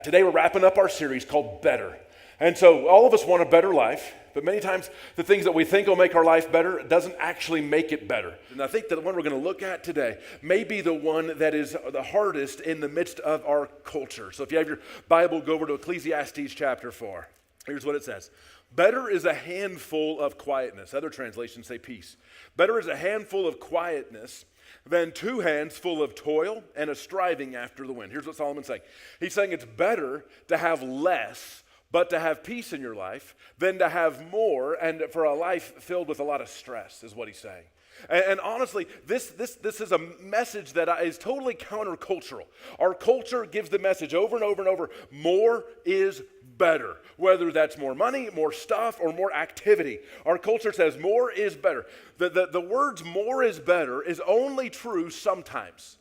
Today we're wrapping up our series called Better. And so all of us want a better life, but many times the things that we think will make our life better doesn't actually make it better. And I think that the one we're going to look at today may be the one that is the hardest in the midst of our culture. So if you have your Bible, go over to Ecclesiastes chapter 4. Here's what it says. Better is a handful of quietness. Other translations say peace. Better is a handful of quietness than 2 hands full of toil and a striving after the wind. Here's what Solomon's saying. He's saying it's better to have less, but to have peace in your life, than to have more and for a life filled with a lot of stress, is what he's saying. And honestly, this is a message that is totally countercultural. Our culture gives the message over and over and over, more is better. Whether that's more money, more stuff, or more activity. Our culture says more is better. The words more is better is only true sometimes.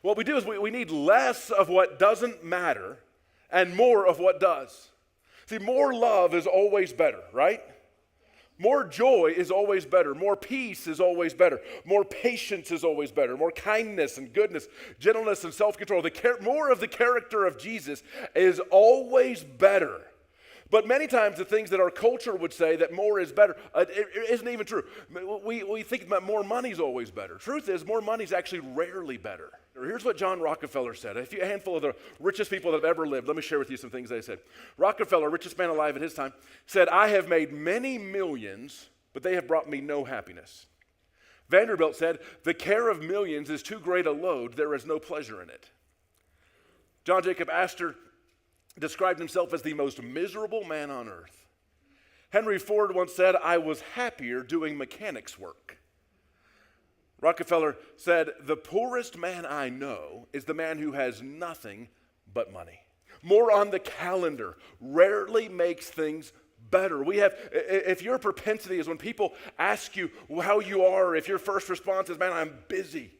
What we do is we need less of what doesn't matter and more of what does. See, more love is always better, right? More joy is always better. More peace is always better. More patience is always better. More kindness and goodness, gentleness and self-control. More of the character of Jesus is always better. But many times the things that our culture would say that more is better, it isn't even true. We think that more money is always better. Truth is, more money is actually rarely better. Here's what John Rockefeller said. A handful of the richest people that have ever lived. Let me share with you some things they said. Rockefeller, richest man alive at his time, said, I have made many millions, but they have brought me no happiness. Vanderbilt said, the care of millions is too great a load. There is no pleasure in it. John Jacob Astor described himself as the most miserable man on earth. Henry Ford once said, I was happier doing mechanics work. Rockefeller said, the poorest man I know is the man who has nothing but money. More on the calendar rarely makes things better. If your propensity is when people ask you how you are, if your first response is, man, I'm busy.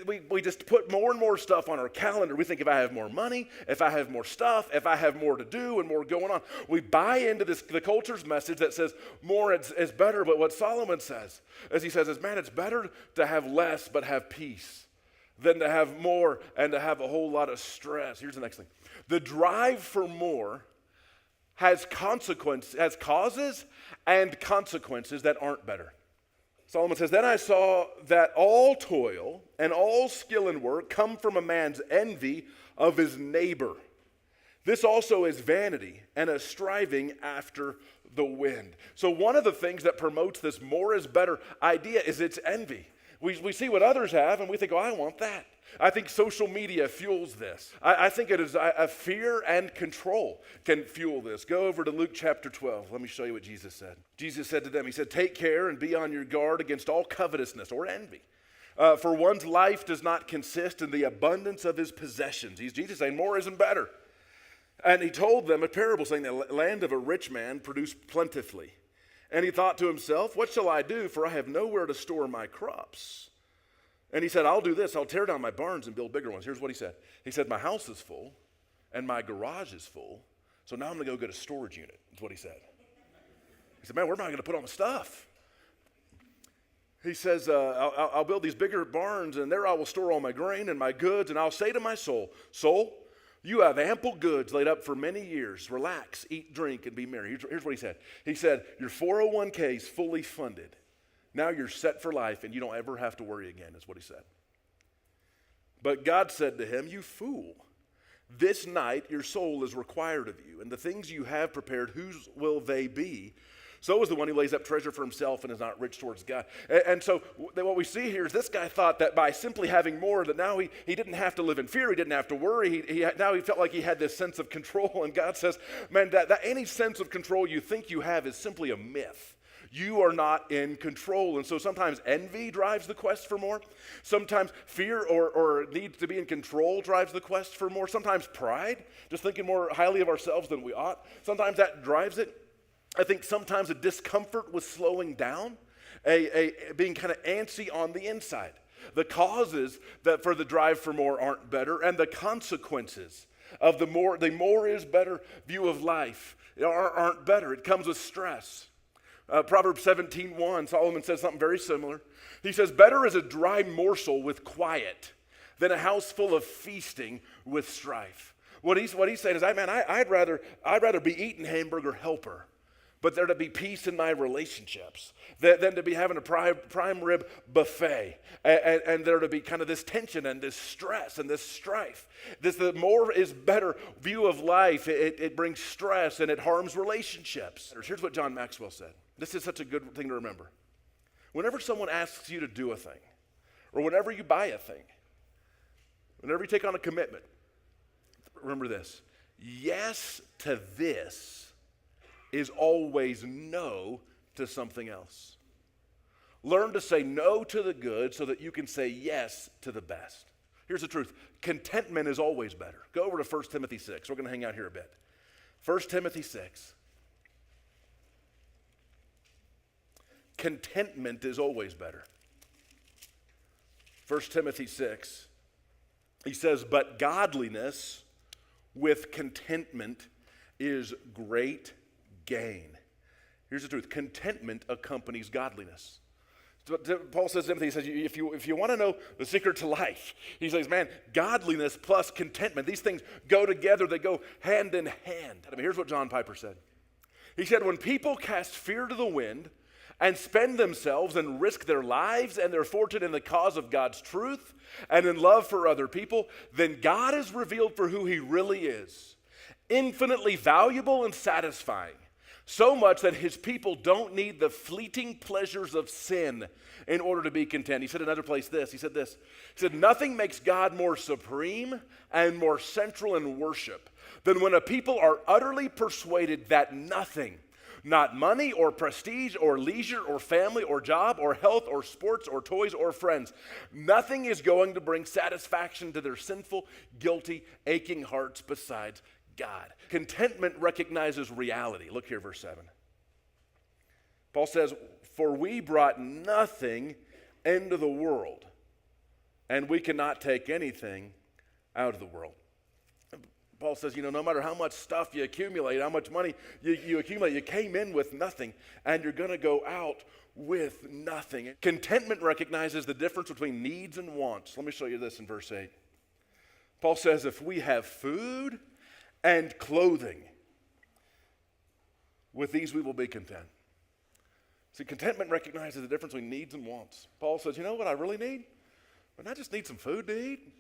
We just put more and more stuff on our calendar. We think if I have more money, if I have more stuff, if I have more to do and more going on, we buy into the culture's message that says more is better. But what Solomon says, as he says, is, man, it's better to have less but have peace than to have more and to have a whole lot of stress. Here's the next thing. The drive for more has causes and consequences that aren't better. Solomon says, then I saw that all toil and all skill in work come from a man's envy of his neighbor. This also is vanity and a striving after the wind. So one of the things that promotes this more is better idea is it's envy. We see what others have and we think, oh, I want that. I think social media fuels this. I think it is a fear and control can fuel this. Go over to Luke chapter 12. Let me show you what Jesus said. Jesus said to them, he said, take care and be on your guard against all covetousness or envy. For one's life does not consist in the abundance of his possessions. Jesus saying more isn't better. And he told them a parable saying the land of a rich man produced plentifully. And he thought to himself, what shall I do? For I have nowhere to store my crops. And he said, I'll do this. I'll tear down my barns and build bigger ones. Here's what he said. He said, my house is full and my garage is full. So now I'm going to go get a storage unit, is what he said. He said, man, where am I going to put all my stuff? He says, I'll build these bigger barns and there I will store all my grain and my goods. And I'll say to my soul, you have ample goods laid up for many years. Relax, eat, drink, and be merry. Here's what he said. He said, your 401k is fully funded. Now you're set for life and you don't ever have to worry again, is what he said. But God said to him, you fool, this night your soul is required of you, and the things you have prepared, whose will they be? So is the one who lays up treasure for himself and is not rich towards God. And so what we see here is this guy thought that by simply having more, that now he didn't have to live in fear, he didn't have to worry, now he felt like he had this sense of control. And God says, man, that any sense of control you think you have is simply a myth. You are not in control. And so sometimes envy drives the quest for more. Sometimes fear or need to be in control drives the quest for more. Sometimes pride, just thinking more highly of ourselves than we ought. Sometimes that drives it. I think sometimes a discomfort with slowing down, being kind of antsy on the inside. The causes that for the drive for more aren't better, and the consequences of the more is better view of life aren't better. It comes with stress. Proverbs 17:1, Solomon says something very similar. He says, better is a dry morsel with quiet than a house full of feasting with strife. What he's saying is, I'd rather be eating hamburger helper, but there to be peace in my relationships than to be having a prime rib buffet, and there to be kind of this tension and this stress and this strife. The more is better view of life, it brings stress and it harms relationships. Here's what John Maxwell said. This is such a good thing to remember. Whenever someone asks you to do a thing, or whenever you buy a thing, whenever you take on a commitment, remember this: yes to this is always no to something else. Learn to say no to the good so that you can say yes to the best. Here's the truth. Contentment is always better. Go over to 1 Timothy 6. We're going to hang out here a bit. 1 Timothy 6. Contentment is always better. 1 Timothy 6. He says, but godliness with contentment is great gain. Here's the truth. Contentment accompanies godliness. Paul says to Timothy, he says, if you want to know the secret to life, he says, man, godliness plus contentment, these things go together. They go hand in hand. I mean, here's what John Piper said. He said, when people cast fear to the wind and spend themselves and risk their lives and their fortune in the cause of God's truth and in love for other people, then God is revealed for who he really is, infinitely valuable and satisfying. So much that his people don't need the fleeting pleasures of sin in order to be content. He said in another place this. He said, nothing makes God more supreme and more central in worship than when a people are utterly persuaded that nothing, not money or prestige or leisure or family or job or health or sports or toys or friends, nothing is going to bring satisfaction to their sinful, guilty, aching hearts besides God. Contentment recognizes reality. Look here, verse 7. Paul says, for we brought nothing into the world, and we cannot take anything out of the world. Paul says, no matter how much stuff you accumulate, how much money you accumulate, you came in with nothing, and you're going to go out with nothing. Contentment recognizes the difference between needs and wants. Let me show you this in verse 8. Paul says, if we have food and clothing, with these we will be content. See, contentment recognizes the difference between needs and wants. Paul says, you know what I really need? Well, I just need some food to eat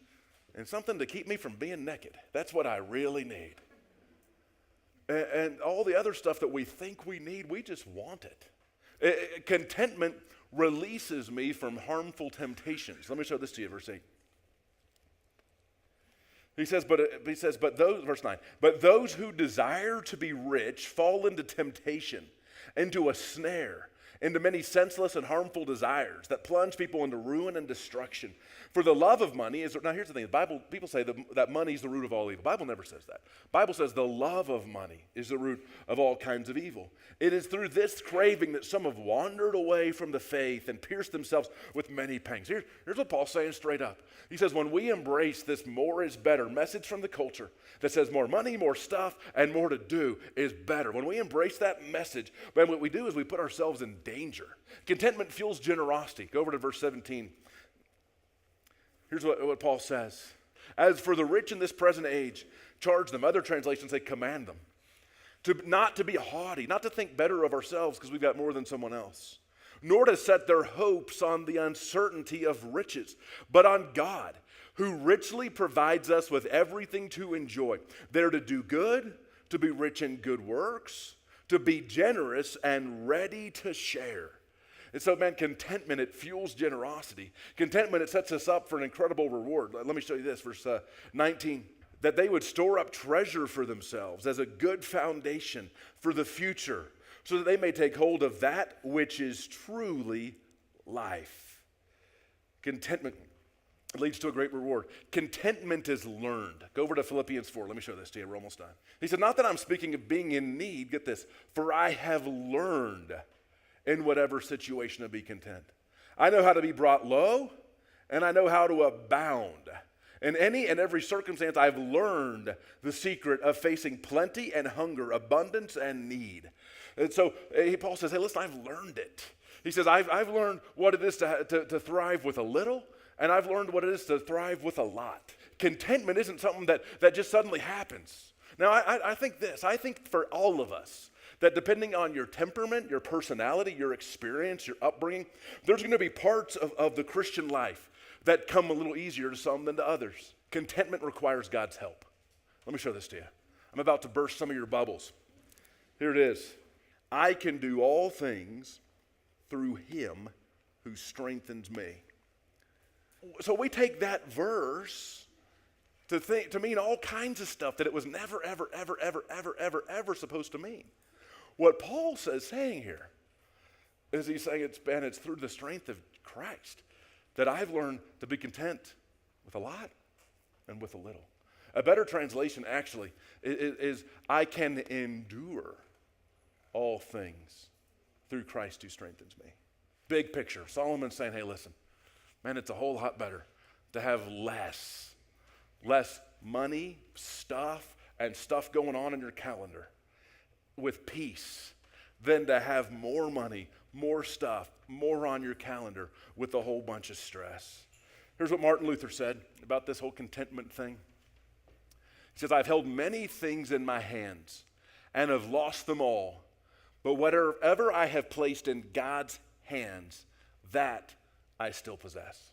and something to keep me from being naked. That's what I really need. And all the other stuff that we think we need, we just want it. Contentment releases me from harmful temptations. Let me show this to you, verse 8. He says, verse 9, but those who desire to be rich fall into temptation, into a snare, into many senseless and harmful desires that plunge people into ruin and destruction. For the love of money is, now here's the thing, the Bible, people say that money is the root of all evil. The Bible never says that. The Bible says the love of money is the root of all kinds of evil. It is through this craving that some have wandered away from the faith and pierced themselves with many pangs. Here's what Paul's saying straight up. He says, when we embrace this more is better message from the culture that says more money, more stuff, and more to do is better. When we embrace that message, then what we do is we put ourselves in danger. Contentment fuels generosity. Go over to verse 17. Here's what Paul says. As for the rich in this present age, charge them. Other translations say command them. Not to be haughty, not to think better of ourselves because we've got more than someone else, nor to set their hopes on the uncertainty of riches, but on God, who richly provides us with everything to enjoy. They're to do good, to be rich in good works, to be generous and ready to share. And so, man, contentment, it fuels generosity. Contentment, it sets us up for an incredible reward. Let me show you this, verse 19. That they would store up treasure for themselves as a good foundation for the future, so that they may take hold of that which is truly life. Contentment leads to a great reward. Contentment is learned. Go over to Philippians 4. Let me show this to you. We're almost done. He said, not that I'm speaking of being in need, get this, for I have learned in whatever situation to be content. I know how to be brought low, and I know how to abound. In any and every circumstance, I've learned the secret of facing plenty and hunger, abundance and need. And so Paul says, hey, listen, I've learned it. He says, I've learned what it is to thrive with a little, and I've learned what it is to thrive with a lot. contentment isn't something that just suddenly happens. Now, I think this. I think for all of us, that depending on your temperament, your personality, your experience, your upbringing, there's going to be parts of the Christian life that come a little easier to some than to others. Contentment requires God's help. Let me show this to you. I'm about to burst some of your bubbles. Here it is. I can do all things through him who strengthens me. So we take that verse to mean all kinds of stuff that it was never, ever, ever, ever, ever, ever, ever supposed to mean. What Paul is saying here is he's saying it's through the strength of Christ that I've learned to be content with a lot and with a little. A better translation actually is I can endure all things through Christ who strengthens me. Big picture. Solomon's saying, hey, listen, man, it's a whole lot better to have less money, stuff, and stuff going on in your calendar with peace than to have more money, more stuff, more on your calendar with a whole bunch of stress. Here's what Martin Luther said about this whole contentment thing. He says, I've held many things in my hands and have lost them all, but whatever I have placed in God's hands, that I still possess.